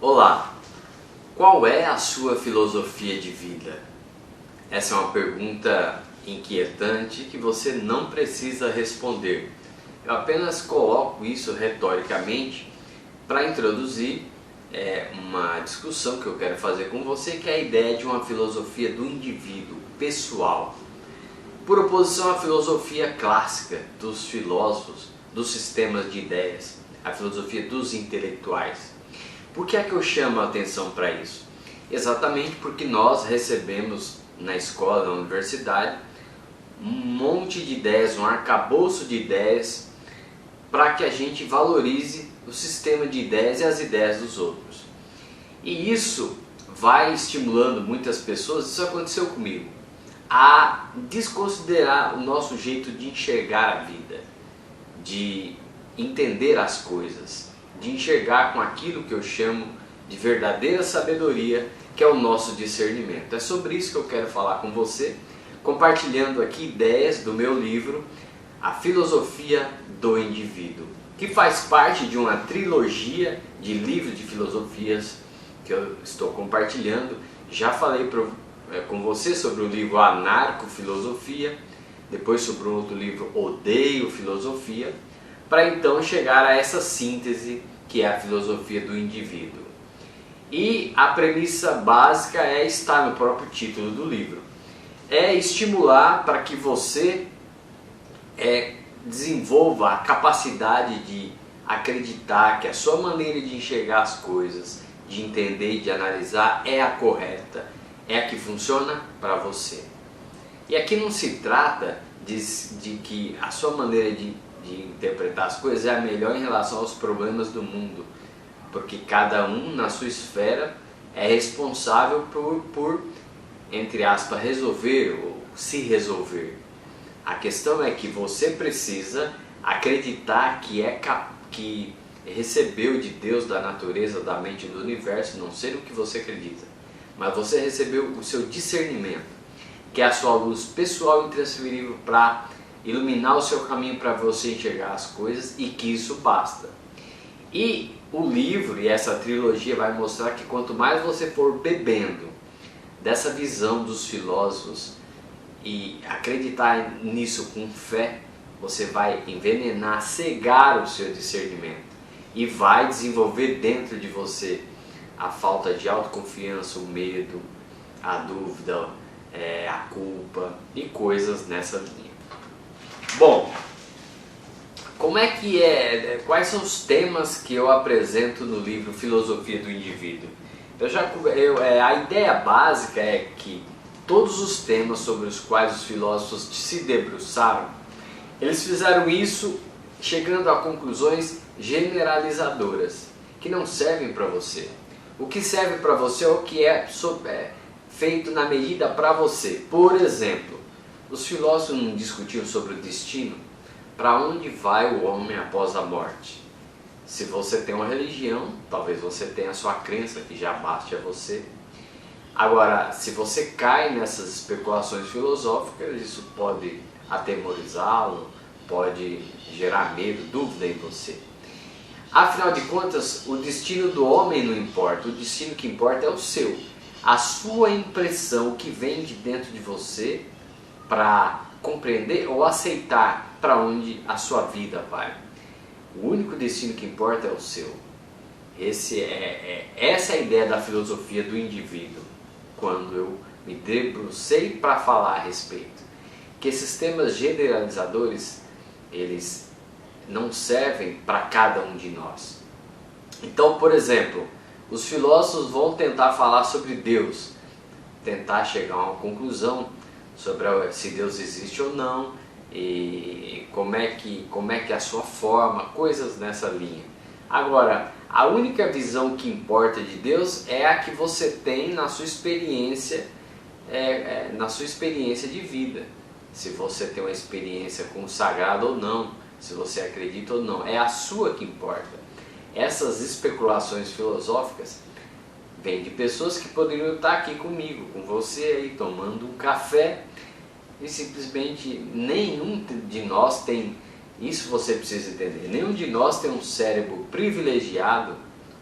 Olá, qual é a sua filosofia de vida? Essa é uma pergunta inquietante que você não precisa responder. Eu apenas coloco isso retoricamente para introduzir uma discussão que eu quero fazer com você, que é a ideia de uma filosofia do indivíduo, pessoal. Por oposição à filosofia clássica dos filósofos, dos sistemas de ideias, a filosofia dos intelectuais. Por que é que eu chamo a atenção para isso? Exatamente porque nós recebemos na escola, na universidade, um monte de ideias, um arcabouço de ideias para que a gente valorize o sistema de ideias e as ideias dos outros. E isso vai estimulando muitas pessoas, isso aconteceu comigo, a desconsiderar o nosso jeito de enxergar a vida, de entender as coisas, de enxergar com aquilo que eu chamo de verdadeira sabedoria, que é o nosso discernimento. É sobre isso que eu quero falar com você, compartilhando aqui ideias do meu livro, A Filosofia do Indivíduo, que faz parte de uma trilogia de livros de filosofias que eu estou compartilhando. Já falei com você sobre o livro Anarcofilosofia, depois sobre o outro livro Odeio Filosofia, para então chegar a essa síntese que é a filosofia do indivíduo. E a premissa básica está no próprio título do livro. É estimular para que você desenvolva a capacidade de acreditar que a sua maneira de enxergar as coisas, de entender e de analisar é a correta, é a que funciona para você. E aqui não se trata de que a sua maneira de interpretar as coisas é a melhor em relação aos problemas do mundo, porque cada um na sua esfera é responsável por entre aspas, resolver ou se resolver. A questão é que você precisa acreditar que recebeu de Deus, da natureza, da mente, do universo, não sei no que você acredita, mas você recebeu o seu discernimento, que é a sua luz pessoal intransferível para iluminar o seu caminho para você enxergar as coisas, e que isso basta. E o livro e essa trilogia vai mostrar que quanto mais você for bebendo dessa visão dos filósofos e acreditar nisso com fé, você vai envenenar, cegar o seu discernimento e vai desenvolver dentro de você a falta de autoconfiança, o medo, a dúvida, a culpa e coisas nessa linha. Bom, como é que quais são os temas que eu apresento no livro Filosofia do Indivíduo? A ideia básica é que todos os temas sobre os quais os filósofos se debruçaram, eles fizeram isso chegando a conclusões generalizadoras, que não servem para você. O que serve para você é o que é feito na medida para você. Por exemplo, os filósofos não discutiam sobre o destino, para onde vai o homem após a morte. Se você tem uma religião, talvez você tenha a sua crença, que já baste a você. Agora, se você cai nessas especulações filosóficas, isso pode atemorizá-lo, pode gerar medo, dúvida em você. Afinal de contas, o destino do homem não importa, o destino que importa é o seu. A sua impressão, o que vem de dentro de você, para compreender ou aceitar para onde a sua vida vai. O único destino que importa é o seu. Essa é a ideia da filosofia do indivíduo, quando eu me debrucei para falar a respeito. Que esses temas generalizadores, eles não servem para cada um de nós. Então, por exemplo, os filósofos vão tentar falar sobre Deus, tentar chegar a uma conclusão sobre se Deus existe ou não, e como é que é a sua forma, coisas nessa linha. Agora, a única visão que importa de Deus é a que você tem na sua experiência, de vida. Se você tem uma experiência com o sagrado ou não, se você acredita ou não, é a sua que importa. Essas especulações filosóficas vêm de pessoas que poderiam estar aqui comigo, com você aí, tomando um café, e simplesmente nenhum de nós tem, isso você precisa entender, nenhum de nós tem um cérebro privilegiado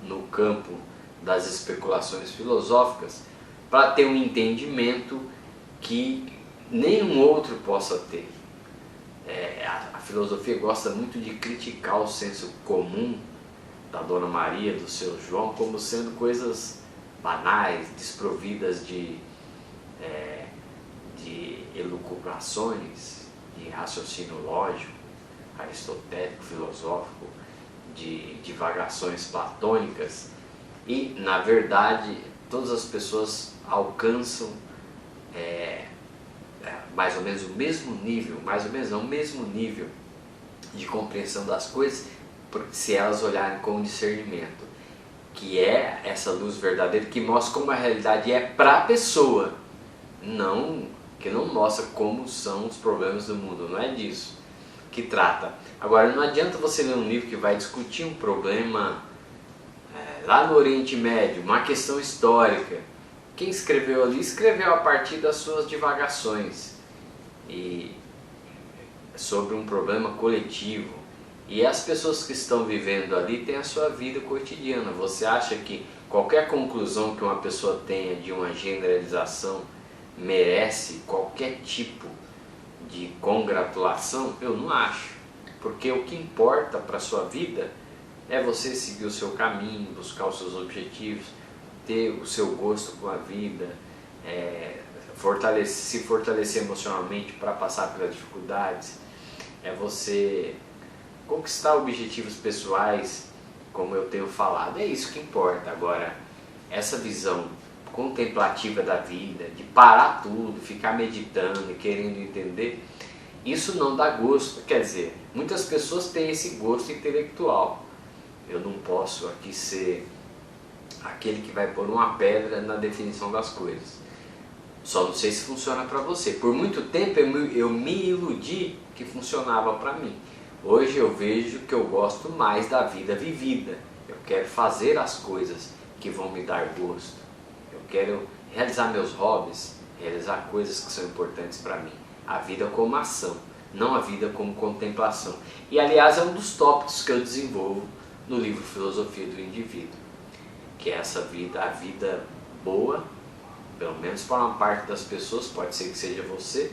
no campo das especulações filosóficas para ter um entendimento que nenhum outro possa ter. A filosofia gosta muito de criticar o senso comum da Dona Maria, do seu João, como sendo coisas banais, desprovidas de elucubrações, de raciocínio lógico, aristotélico, filosófico, de divagações platônicas. E, na verdade, todas as pessoas alcançam mais ou menos o mesmo nível, mais ou menos não, o mesmo nível de compreensão das coisas, se elas olharem com discernimento, que é essa luz verdadeira que mostra como a realidade é para a pessoa, que não mostra como são os problemas do mundo, não é disso que trata. Agora, não adianta você ler um livro que vai discutir um problema lá no Oriente Médio, uma questão histórica. Quem escreveu ali, escreveu a partir das suas divagações e sobre um problema coletivo. E as pessoas que estão vivendo ali têm a sua vida cotidiana. Você acha que qualquer conclusão que uma pessoa tenha de uma generalização merece qualquer tipo de congratulação? Eu não acho. Porque o que importa para a sua vida é você seguir o seu caminho, buscar os seus objetivos, ter o seu gosto com a vida, se fortalecer emocionalmente para passar pelas dificuldades, é você conquistar objetivos pessoais, como eu tenho falado, é isso que importa. Agora, essa visão contemplativa da vida, de parar tudo, ficar meditando e querendo entender, isso não dá gosto. Quer dizer, muitas pessoas têm esse gosto intelectual. Eu não posso aqui ser aquele que vai pôr uma pedra na definição das coisas. Só não sei se funciona para você. Por muito tempo eu me iludi que funcionava para mim. Hoje eu vejo que eu gosto mais da vida vivida. Eu quero fazer as coisas que vão me dar gosto. Eu quero realizar meus hobbies, realizar coisas que são importantes para mim. A vida como ação, não a vida como contemplação. E aliás é um dos tópicos que eu desenvolvo no livro Filosofia do Indivíduo, que é essa vida, a vida boa, pelo menos para uma parte das pessoas, pode ser que seja você.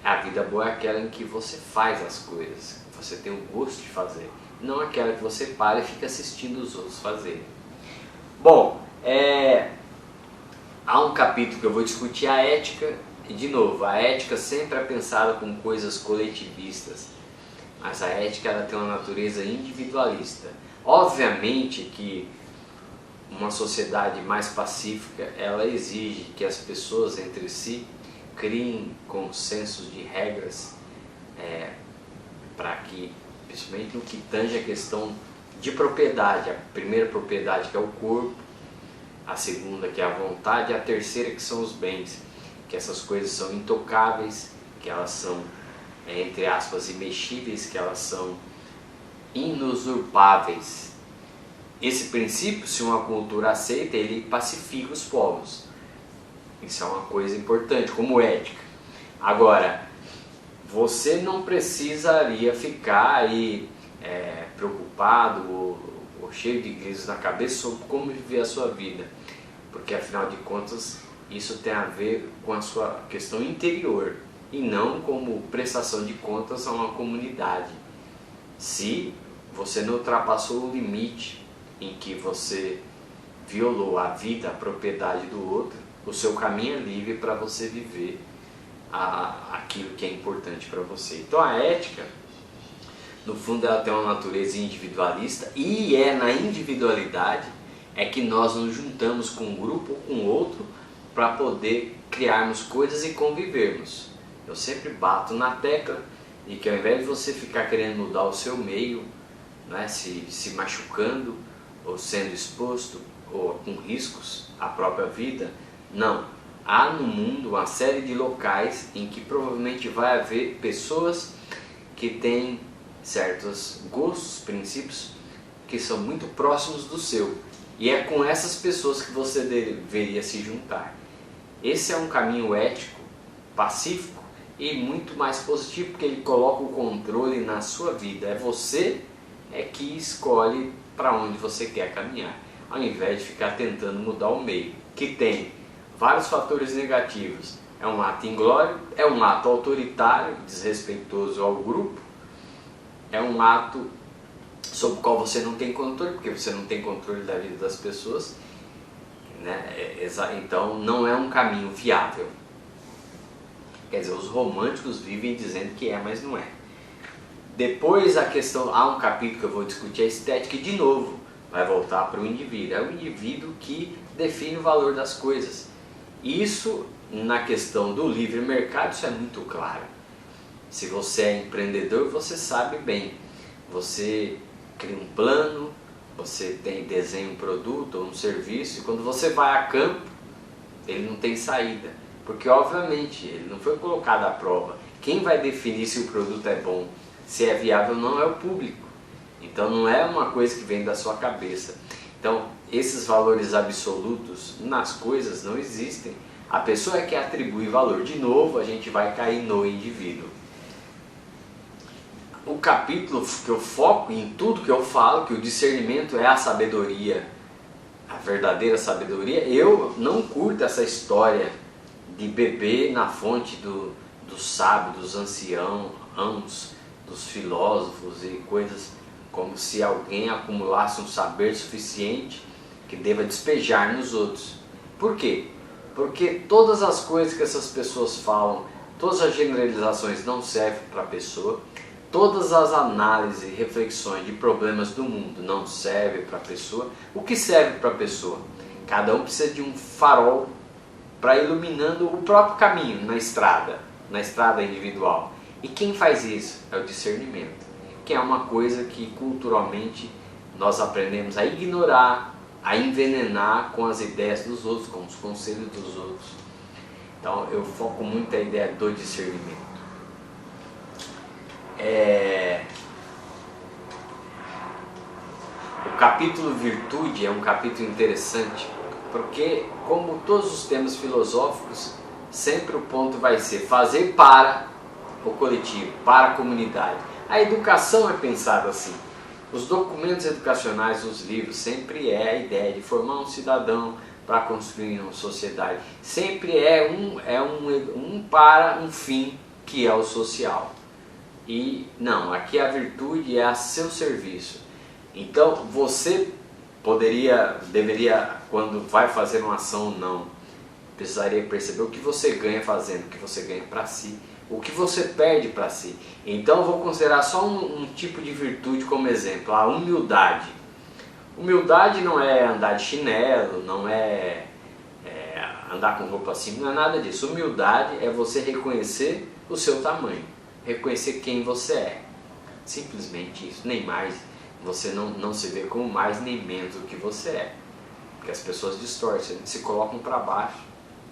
A vida boa é aquela em que você faz as coisas, que você tem o gosto de fazer, não aquela que você para e fica assistindo os outros fazerem. Bom, há um capítulo que eu vou discutir a ética, e de novo, a ética sempre é pensada com coisas coletivistas, mas a ética ela tem uma natureza individualista. Obviamente que uma sociedade mais pacífica, ela exige que as pessoas entre si criem consensos de regras para que, principalmente no que tange a questão de propriedade, a primeira propriedade que é o corpo, a segunda que é a vontade, e a terceira que são os bens, que essas coisas são intocáveis, que elas são, entre aspas, imexíveis, que elas são inusurpáveis. Esse princípio, se uma cultura aceita, ele pacifica os povos. Isso é uma coisa importante, como ética. Agora, você não precisaria ficar aí preocupado ou cheio de grilos na cabeça sobre como viver a sua vida, porque afinal de contas isso tem a ver com a sua questão interior e não como prestação de contas a uma comunidade. Se você não ultrapassou o limite em que você violou a vida, a propriedade do outro, o seu caminho é livre para você viver aquilo que é importante para você. Então a ética, no fundo, ela tem uma natureza individualista, e é na individualidade que nós nos juntamos com um grupo ou com outro para poder criarmos coisas e convivermos. Eu sempre bato na tecla de que ao invés de você ficar querendo mudar o seu meio, né, se machucando ou sendo exposto ou com riscos à própria vida, não. Há no mundo uma série de locais em que provavelmente vai haver pessoas que têm certos gostos, princípios que são muito próximos do seu, e é com essas pessoas que você deveria se juntar. Esse é um caminho ético, pacífico e muito mais positivo, porque ele coloca o controle na sua vida. É você que escolhe para onde você quer caminhar. ao invés de ficar tentando mudar o meio, que tem vários fatores negativos. É um ato inglório, é um ato autoritário, desrespeitoso ao grupo, é um ato sobre o qual você não tem controle, porque você não tem controle da vida das pessoas, né? Então não é um caminho viável. Quer dizer, os românticos vivem dizendo que é, mas não é. Depois a questão, há um capítulo que eu vou discutir a estética e de novo vai voltar para o indivíduo. É o indivíduo que define o valor das coisas. Isso, na questão do livre mercado, isso é muito claro. Se você é empreendedor, você sabe bem. Você cria um plano, você desenha um produto ou um serviço, e quando você vai a campo, ele não tem saída. Porque, obviamente, ele não foi colocado à prova. Quem vai definir se o produto é bom, se é viável ou não, é o público. Então não é uma coisa que vem da sua cabeça. Então esses valores absolutos nas coisas não existem. A pessoa é que atribui valor. De novo, a gente vai cair no indivíduo. O capítulo que eu foco em tudo que eu falo, que o discernimento é a sabedoria, a verdadeira sabedoria. Eu não curto essa história de beber na fonte dos sábios, dos anciãos, dos filósofos e coisas como se alguém acumulasse um saber suficiente que deva despejar nos outros. Por quê? Porque todas as coisas que essas pessoas falam, todas as generalizações não servem para a pessoa, todas as análises e reflexões de problemas do mundo não servem para a pessoa. O que serve para a pessoa? Cada um precisa de um farol para iluminando o próprio caminho na estrada individual. E quem faz isso? É o discernimento, que é uma coisa que culturalmente nós aprendemos a ignorar, a envenenar com as ideias dos outros, com os conselhos dos outros. Então eu foco muito a ideia do discernimento. O capítulo virtude é um capítulo interessante, porque como todos os temas filosóficos, sempre o ponto vai ser fazer para o coletivo, para a comunidade. A educação é pensada assim. Os documentos educacionais, os livros, sempre é a ideia de formar um cidadão para construir uma sociedade. Sempre é um para um fim, que é o social. E não, aqui a virtude é a seu serviço. Então você deveria, quando vai fazer uma ação ou não, precisaria perceber o que você ganha fazendo, o que você ganha para si, o que você perde para si. Então eu vou considerar só um tipo de virtude como exemplo, a humildade. Humildade não é andar de chinelo, não é andar com roupa assim, não é nada disso. Humildade é você reconhecer o seu tamanho, reconhecer quem você é. Simplesmente isso, nem mais. Você não se vê como mais nem menos do que você é. Porque as pessoas distorcem, se colocam para baixo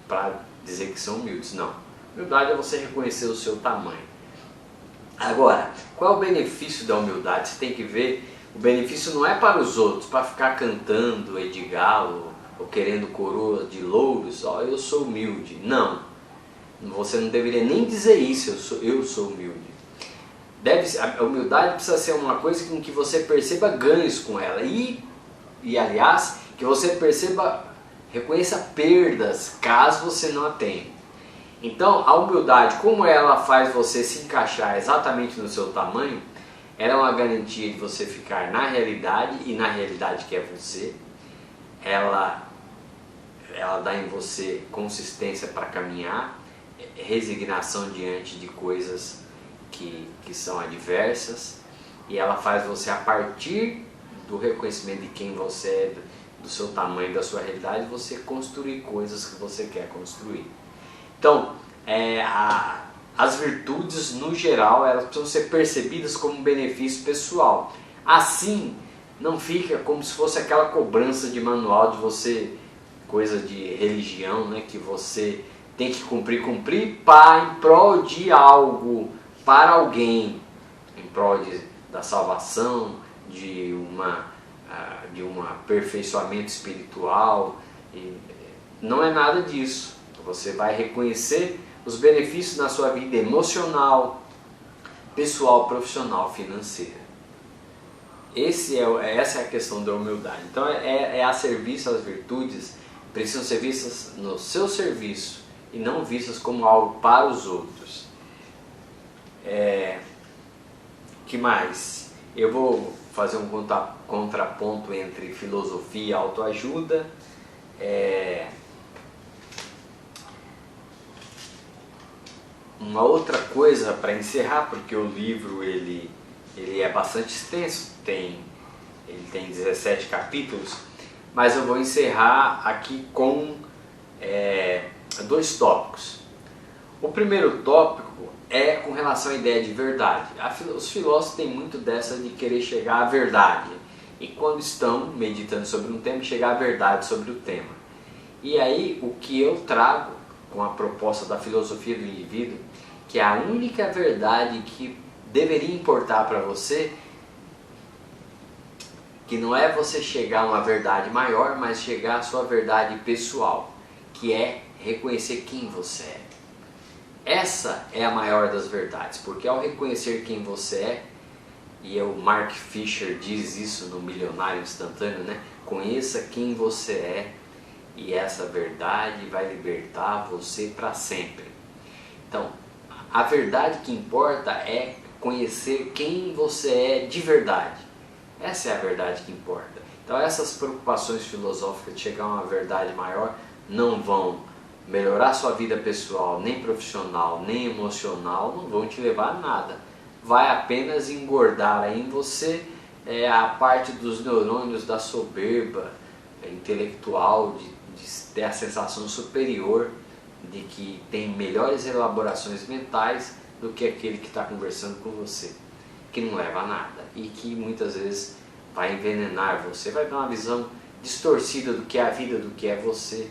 para dizer que são humildes. Não. Humildade é você reconhecer o seu tamanho. Agora, qual é o benefício da humildade? Você tem que ver, o benefício não é para os outros, para ficar cantando Edgalo ou querendo coroa de louros, eu sou humilde. Não, você não deveria nem dizer isso, eu sou humilde. A humildade precisa ser uma coisa com que você perceba ganhos com ela e aliás, que você reconheça perdas caso você não a tenha. Então, a humildade, como ela faz você se encaixar exatamente no seu tamanho, ela é uma garantia de você ficar na realidade e na realidade que é você. Ela dá em você consistência para caminhar, resignação diante de coisas que são adversas, e ela faz você, a partir do reconhecimento de quem você é, do seu tamanho, da sua realidade, você construir coisas que você quer construir. Então, as virtudes, no geral, elas precisam ser percebidas como um benefício pessoal. Assim, não fica como se fosse aquela cobrança de manual de você, coisa de religião, né, que você tem que cumprir em prol de algo, para alguém, em prol da salvação, de um aperfeiçoamento espiritual. E não é nada disso. Você vai reconhecer os benefícios na sua vida emocional, pessoal, profissional, financeira. Essa é a questão da humildade. Então é a serviço às virtudes, precisam ser vistas no seu serviço e não vistas como algo para os outros. Que mais? Eu vou fazer um contraponto entre filosofia e autoajuda. Uma outra coisa para encerrar, porque o livro ele é bastante extenso, ele tem 17 capítulos, mas eu vou encerrar aqui com 2 tópicos. O primeiro tópico é com relação à ideia de verdade. Os filósofos têm muito dessa de querer chegar à verdade, e quando estão meditando sobre um tema, chegar à verdade sobre o tema. E aí o que eu trago com a proposta da filosofia do indivíduo, que é a única verdade que deveria importar para você, que não é você chegar a uma verdade maior, mas chegar à sua verdade pessoal, que é reconhecer quem você é. Essa é a maior das verdades, porque ao reconhecer quem você é, e o Mark Fisher diz isso no Milionário Instantâneo, né? Conheça quem você é, e essa verdade vai libertar você para sempre. Então, a verdade que importa é conhecer quem você é de verdade. Essa é a verdade que importa. Então essas preocupações filosóficas de chegar a uma verdade maior não vão melhorar sua vida pessoal, nem profissional, nem emocional, não vão te levar a nada. Vai apenas engordar aí em você a parte dos neurônios da soberba intelectual, de ter a sensação superior de que tem melhores elaborações mentais do que aquele que está conversando com você, que não leva a nada e que muitas vezes vai envenenar você, vai dar uma visão distorcida do que é a vida, do que é você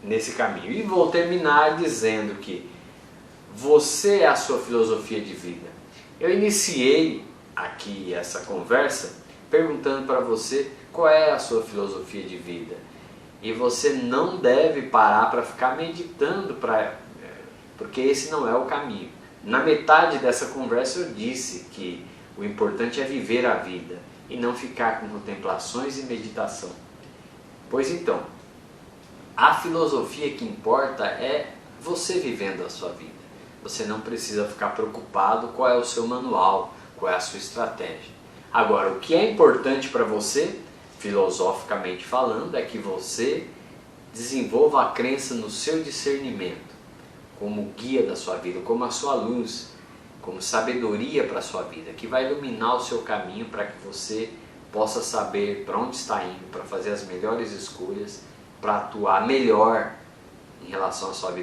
nesse caminho. E vou terminar dizendo que você é a sua filosofia de vida. Eu iniciei aqui essa conversa perguntando para você qual é a sua filosofia de vida. E você não deve parar para ficar meditando, porque esse não é o caminho. Na metade dessa conversa eu disse que o importante é viver a vida e não ficar com contemplações e meditação. Pois então, a filosofia que importa é você vivendo a sua vida. Você não precisa ficar preocupado qual é o seu manual, qual é a sua estratégia. Agora, o que é importante para você, filosoficamente falando, é que você desenvolva a crença no seu discernimento, como guia da sua vida, como a sua luz, como sabedoria para a sua vida, que vai iluminar o seu caminho para que você possa saber para onde está indo, para fazer as melhores escolhas, para atuar melhor em relação à sua vida.